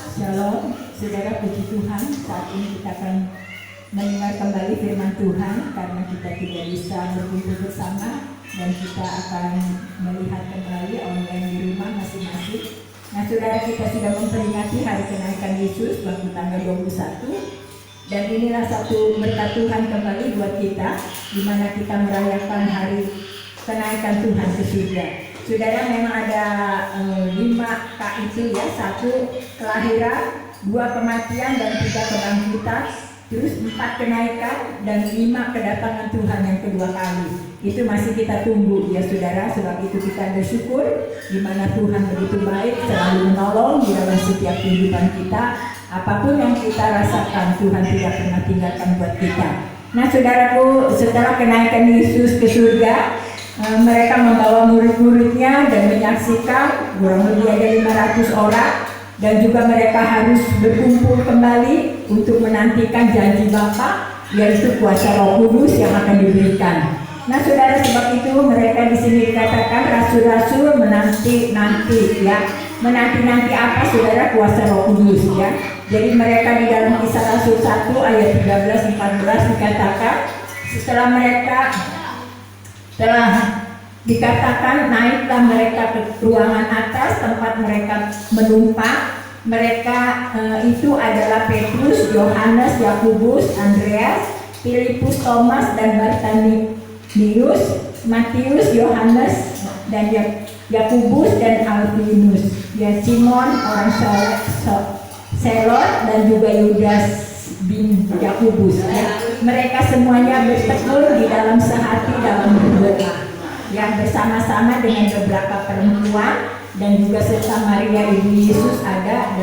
Shalom, saudara, puji Tuhan. Saat ini kita akan mendengar kembali firman Tuhan karena kita tidak bisa berkumpul bersama dan kita akan melihat kembali online di rumah masing-masing. Nah, saudara, kita sudah memperingati hari kenaikan Yesus waktu tanggal 21 dan inilah satu berkat Tuhan kembali buat kita di mana kita merayakan hari kenaikan Tuhan ke surga. Saudara, memang ada 5 K itu ya, 1 kelahiran, 2 kematian dan 3 kebangkitan, terus 4 kenaikan dan 5 kedatangan Tuhan yang kedua kali. Itu masih kita tunggu ya saudara, sebab itu kita bersyukur di mana Tuhan begitu baik, selalu menolong di dalam setiap kehidupan kita. Apapun yang kita rasakan, Tuhan tidak pernah tinggalkan buat kita. Nah saudaraku, setelah kenaikan Yesus ke surga, mereka membawa murid-muridnya dan menyaksikan kurang lebih ada 500 orang dan juga mereka harus berkumpul kembali untuk menantikan janji Bapa, yaitu kuasa Roh Kudus yang akan diberikan. Nah saudara, sebab itu mereka di sini dikatakan rasul-rasul menanti ya, menanti apa saudara? Kuasa Roh Kudus ya. Jadi mereka di dalam Kisah Rasul 1 ayat 13-14 dikatakan setelah mereka telah dikatakan naiklah mereka ke ruangan atas tempat mereka menumpang. Mereka itu adalah Petrus, Yohanes, Yakobus, Andreas, Filipus, Thomas dan Bartolomeus, Matius, Yohanes dan Yakobus dan Alfinus, ya Simon orang Selot dan juga Yudas bin Yakobus ya. Mereka semuanya bertekun di dalam sehati dalam berdoa yang bersama-sama dengan beberapa perempuan dan juga serta Maria ibu Yesus ada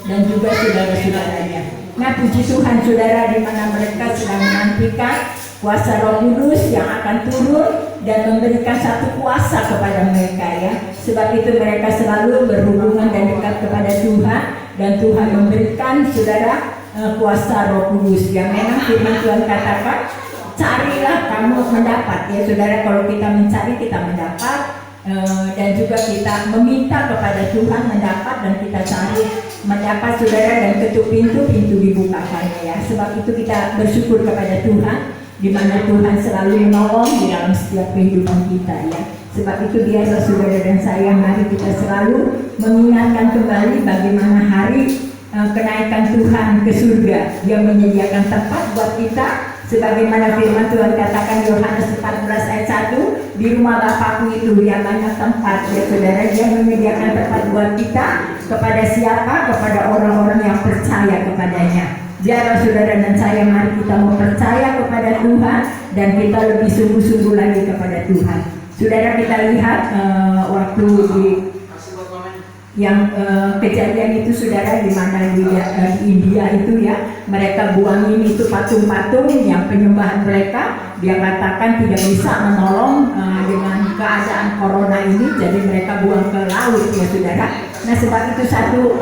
dan juga saudara-saudaranya. Nah puji Tuhan saudara, di mana mereka sedang menantikan kuasa Roh Kudus yang akan turun dan memberikan satu kuasa kepada mereka ya. Sebab itu mereka selalu berhubungan dan dekat kepada Tuhan dan Tuhan memberikan saudara kuasa Roh Kudus yang memang firman Tuhan katakan carilah kamu mendapat ya saudara. Kalau kita mencari kita mendapat dan juga kita meminta kepada Tuhan mendapat dan kita cari mendapat saudara, dan ketuk pintu dibukakannya ya. Sebab itu kita bersyukur kepada Tuhan di mana Tuhan selalu menolong di dalam setiap kehidupan kita ya. Sebab itu biasa saudara dan saya, mari kita selalu mengingatkan kembali bagaimana hari kenaikan Tuhan ke surga. Dia menyediakan tempat buat kita sebagaimana firman Tuhan katakan Yohanes 14 ayat 1, di rumah Bapakku itu ya banyak tempat ya saudara. Dia menyediakan tempat buat kita, kepada siapa? Kepada orang-orang yang percaya kepadanya. Biarlah saudara dan saya, mari kita mau percaya kepada Tuhan dan kita lebih sungguh-sungguh lagi kepada Tuhan. Saudara, kita lihat waktu di yang kejadian itu saudara, di mana di India itu ya, mereka buangin itu patung-patung yang penyembahan mereka. Dia katakan tidak bisa menolong dengan keadaan corona ini, jadi mereka buang ke laut ya saudara. Nah sebab itu satu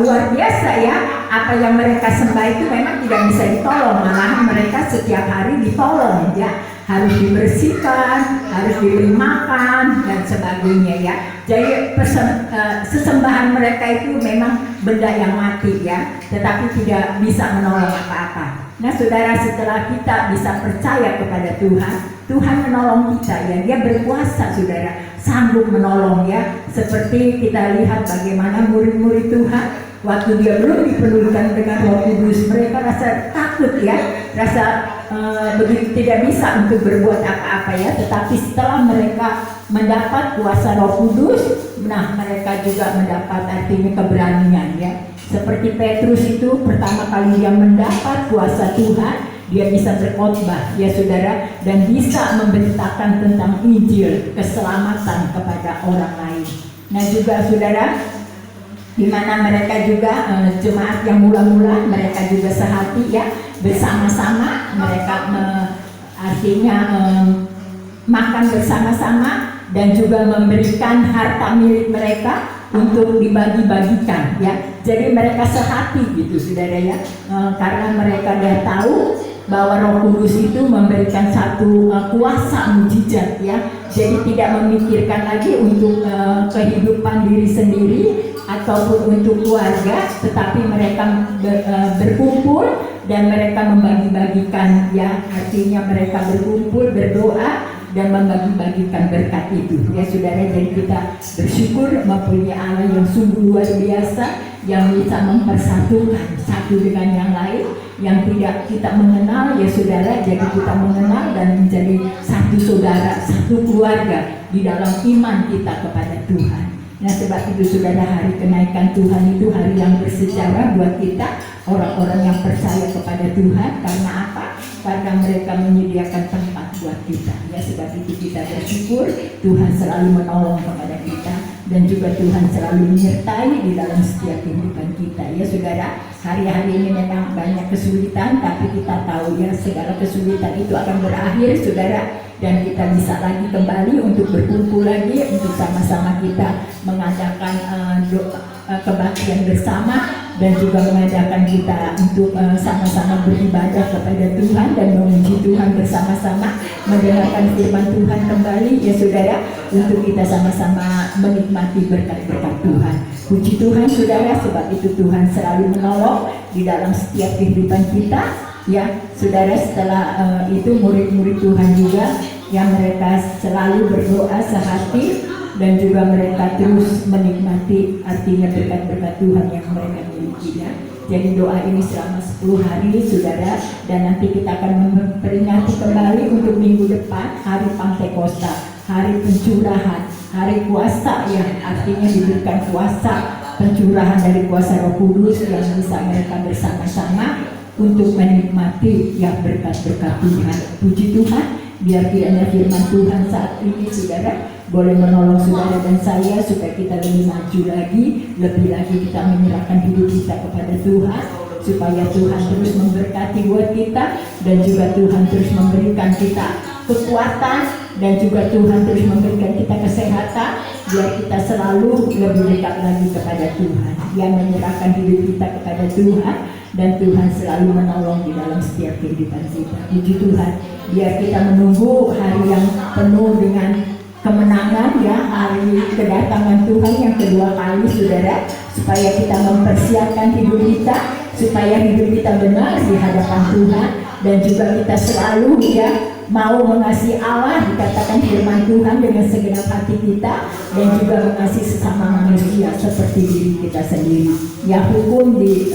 luar biasa ya, apa yang mereka sembah itu memang tidak bisa ditolong, malahan mereka setiap hari ditolong ya, harus dibersihkan, harus diberi makan dan sebagainya ya. Jadi sesembahan mereka itu memang benda yang mati ya, tetapi tidak bisa menolong apa-apa. Nah saudara, setelah kita bisa percaya kepada Tuhan, Tuhan menolong kita ya. Dia berkuasa saudara, sanggup menolong ya. Seperti kita lihat bagaimana murid-murid Tuhan waktu dia belum dipenuhkan dengan Roh Kudus, mereka rasa takut ya, rasa begitu tidak bisa untuk berbuat apa-apa ya. Tetapi setelah mereka mendapat kuasa Roh Kudus, nah mereka juga mendapat artinya keberanian ya. Seperti Petrus itu pertama kali dia mendapat kuasa Tuhan, dia bisa berkhotbah ya saudara, dan bisa memberitakan tentang Injil keselamatan kepada orang lain. Nah juga saudara, di mana mereka juga jemaat yang mula-mula mereka juga sehati ya, bersama-sama mereka artinya makan bersama-sama dan juga memberikan harta milik mereka untuk dibagi-bagikan ya. Jadi mereka sehati gitu saudara ya, karena mereka sudah tahu bahwa Roh Kudus itu memberikan satu kuasa mujizat ya. Jadi tidak memikirkan lagi untuk kehidupan diri sendiri ataupun untuk keluarga, tetapi mereka berkumpul dan mereka membagi-bagikan, ya, artinya mereka berkumpul, berdoa dan membagi-bagikan berkat itu, ya saudara. Jadi kita bersyukur mempunyai Allah yang sungguh luar biasa, yang bisa mempersatukan satu dengan yang lain, yang tidak kita mengenal, ya saudara. Jadi kita mengenal dan menjadi satu saudara, satu keluarga di dalam iman kita kepada Tuhan. Nah, sebab itu saudara, hari kenaikan Tuhan itu hari yang bersejarah buat kita, orang-orang yang percaya kepada Tuhan. Karena apa? Karena mereka menyediakan tempat buat kita, ya. Sebab itu kita bersyukur Tuhan selalu menolong kepada kita, dan juga Tuhan selalu menyertai di dalam setiap kehidupan kita, ya saudara. Hari-hari ini memang banyak kesulitan, tapi kita tahu, ya, segala kesulitan itu akan berakhir, saudara, dan kita bisa lagi kembali untuk berkumpul lagi, untuk sama-sama kita mengadakan kebaktian bersama, dan juga mengadakan kita untuk sama-sama beribadah kepada Tuhan dan memuji Tuhan bersama-sama, mendengarkan firman Tuhan kembali, ya saudara, untuk kita sama-sama menikmati berkat-berkat Tuhan. Puji Tuhan saudara, sebab itu Tuhan selalu menolong di dalam setiap kehidupan kita, ya saudara. Setelah itu murid-murid Tuhan juga, yang mereka selalu berdoa sehati, dan juga mereka terus menikmati artinya berkat-berkat Tuhan yang mereka miliki, ya. Jadi doa ini selama 10 hari saudara, dan nanti kita akan memperingati kembali untuk minggu depan, hari Pantekosta, hari pencurahan, hari kuasa, yang artinya diberikan kuasa, pencurahan dari kuasa Roh Kudus, yang bisa mereka bersama-sama untuk menikmati, ya, berkat-berkat Tuhan. Puji Tuhan, biar kiranya firman Tuhan saat ini saudara boleh menolong saudara dan saya, supaya kita lebih maju lagi, lebih lagi kita menyerahkan hidup kita kepada Tuhan, supaya Tuhan terus memberkati buat kita, dan juga Tuhan terus memberikan kita kekuatan, dan juga Tuhan terus memberikan kita kesehatan, biar kita selalu lebih dekat lagi kepada Tuhan, yang menyerahkan hidup kita kepada Tuhan, dan Tuhan selalu menolong di dalam setiap kehidupan kita. Puji Tuhan, biar kita menunggu hari yang penuh dengan kemenangan, ya, hari kedatangan Tuhan yang kedua kali saudara, supaya kita mempersiapkan hidup kita, supaya hidup kita benar di hadapan Tuhan, dan juga kita selalu, ya, mau mengasihi Allah, dikatakan firman Tuhan, dengan segenap hati kita, dan juga mengasihi sesama manusia seperti diri kita sendiri. Ya, hukum di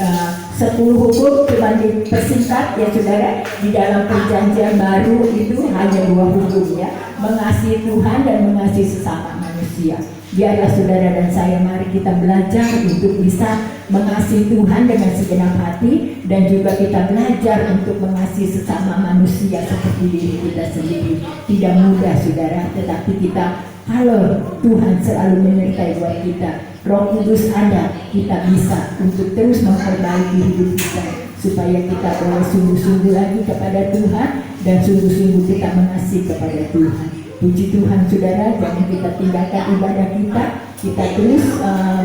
10 hukum cuma dipersingkat, ya saudara. Di dalam perjanjian baru itu hanya 2 hukum, ya, mengasihi Tuhan dan mengasihi sesama manusia. Biarlah saudara dan saya, mari kita belajar untuk bisa mengasihi Tuhan dengan segenap hati, dan juga kita belajar untuk mengasihi sesama manusia seperti diri kita sendiri. Tidak mudah saudara, tetapi kita, kalau Tuhan selalu menyertai buat kita, Roh Kudus ada, kita bisa untuk terus memperbaiki hidup kita, supaya kita boleh sungguh-sungguh lagi kepada Tuhan, dan sungguh-sungguh kita mengasihi kepada Tuhan. Puji Tuhan saudara, jangan kita tinggalkan ibadah kita terus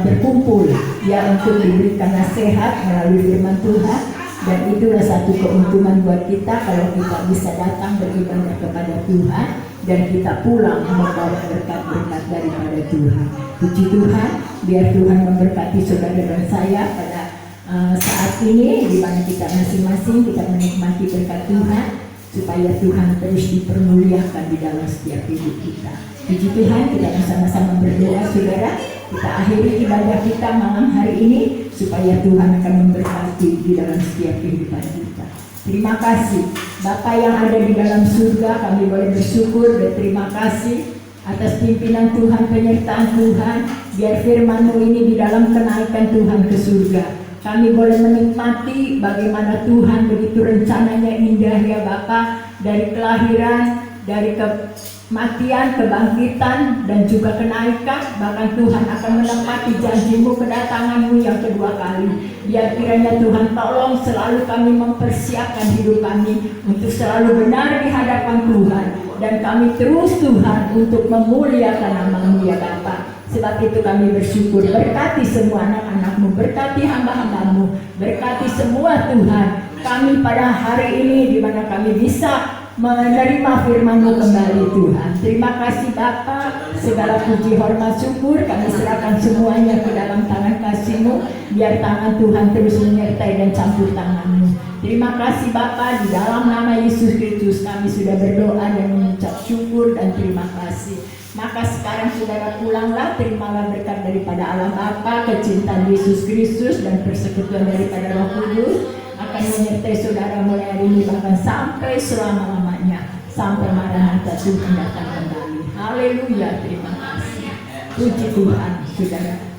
berkumpul, ya, untuk diberikan nasihat melalui firman Tuhan, dan itulah satu keuntungan buat kita kalau kita bisa datang beribadah kepada Tuhan, dan kita pulang membawa berkat-berkat daripada Tuhan. Puji Tuhan, biar Tuhan memberkati saudara dan saya pada saat ini, di mana kita masing-masing kita menikmati berkat Tuhan, supaya Tuhan terus dipermuliakan di dalam setiap hidup kita. Puji Tuhan, kita sama-sama berdoa saudara. Kita akhiri ibadah kita malam hari ini, supaya Tuhan akan memberkati di dalam setiap kehidupan kita. Terima kasih Bapa yang ada di dalam surga, kami boleh bersyukur dan terima kasih atas pimpinan Tuhan, penyertaan Tuhan, biar firman-Mu ini di dalam kenaikan Tuhan ke surga. Kami boleh menikmati bagaimana Tuhan begitu rencananya indah, ya Bapa, dari kelahiran, dari kematian, kebangkitan, dan juga kenaikan. Bahkan Tuhan akan menepati janji-Mu, kedatangan-Mu yang kedua kali. Biar kiranya Tuhan tolong selalu kami mempersiapkan hidup kami untuk selalu benar di hadapan Tuhan, dan kami terus Tuhan untuk memuliakan nama-Mu, ya Bapa. Sebab itu kami bersyukur, berkati semua anak-anak-Mu, berkati hamba-hamba-Mu, berkati semua Tuhan kami pada hari ini, di mana kami bisa menerima firman-Mu kembali Tuhan. Terima kasih Bapa, Segala puji, hormat, syukur kami serahkan semuanya ke dalam tangan kasih-Mu. Biar tangan Tuhan terus menyertai dan campur tangan-Mu. Terima kasih Bapa, di dalam nama Yesus Kristus kami sudah berdoa dan mengucap syukur dan terima kasih. Maka sekarang saudara pulanglah, terimalah berkat daripada Allah Bapa, kecintaan Yesus Kristus dan persekutuan daripada Roh Kudus akan menyertai saudara mulai hari ini bahkan sampai selama-lamanya, sampai Maranatha Tuhan datang kembali. Haleluya, terima kasih. Puji Tuhan, saudara.